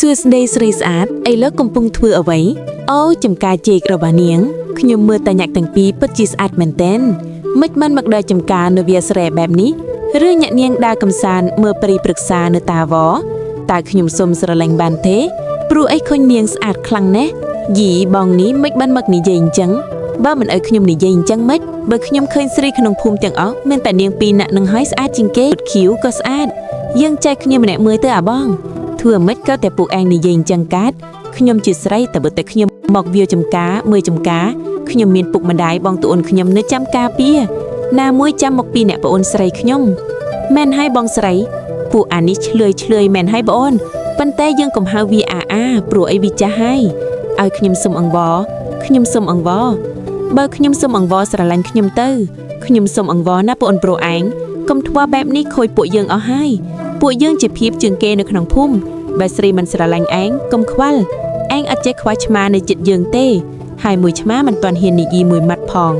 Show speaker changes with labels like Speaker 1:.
Speaker 1: Day ស្រីស្អាតឥឡូវកំពុងធ្វើអ្វីអូចំការជែករបស់នាងខ្ញុំមើលតែញាក់ទាំងពីរពិតជាស្អាតមែនទែនមិនបានមកដើរចំការនៅវាលស្រែបែបនេះឬញាក់នាងដើរកំសាន្តមើលប្រីប្រឹក្សានៅតាវតែខ្ញុំសុំស្រឡាញ់បានទេព្រោះអីឃើញនាងស្អាតខ្លាំងណាស់យីបងនេះមិនបានមកនិយាយអញ្ចឹងបើមិនឲ្យខ្ញុំនិយាយអញ្ចឹងមិនបើខ្ញុំឃើញស្រីក្នុងភូមិទាំងអស់មានតែនាងពីរនាក់នឹងហើយស្អាតជាងគេខៀវក៏ស្អាតយើងចែកគ្នាម្នាក់មើលទៅអាបងធ្វើមិនក៏តែពួកឯងនិយាយអញ្ចឹងកាត់ខ្ញុំជាស្រីតែបើតែខ្ញុំមកវាចំការមើលចំការខ្ញុំមានពុកម្ដាយបងប្អូនខ្ញុំនៅចាំការពារណាមួយចាំមកពីអ្នកប្អូនស្រីខ្ញុំមែនហើយបងស្រីពួកអានេះឆ្លើយមែនហើយបងអូនប៉ុន្តែយើងកុំហៅវាអាព្រោះអីវាចាស់ហើយឲ្យខ្ញុំសុំអង្វរខ្ញុំសុំអង្វរបើខ្ញុំសុំអង្វរស្រឡាញ់ខ្ញុំទៅខ្ញុំសុំអង្វរណាបងអូនប្រុសឯងកុំធ្វើបែបនេះខូចពួកយើងអស់ហើយពួកយើងជាភាពជាងគេនៅក្នុងភូមិបើស្រីមិនស្រឡាញ់ឯងកុំខ្វល់ឯងអត់ចេះខ្វះឆ្មានៅចិត្តយើងទេហើយមួយឆ្មាមិនទាន់ហ៊ាននិយាយមួយម៉ាត់ផង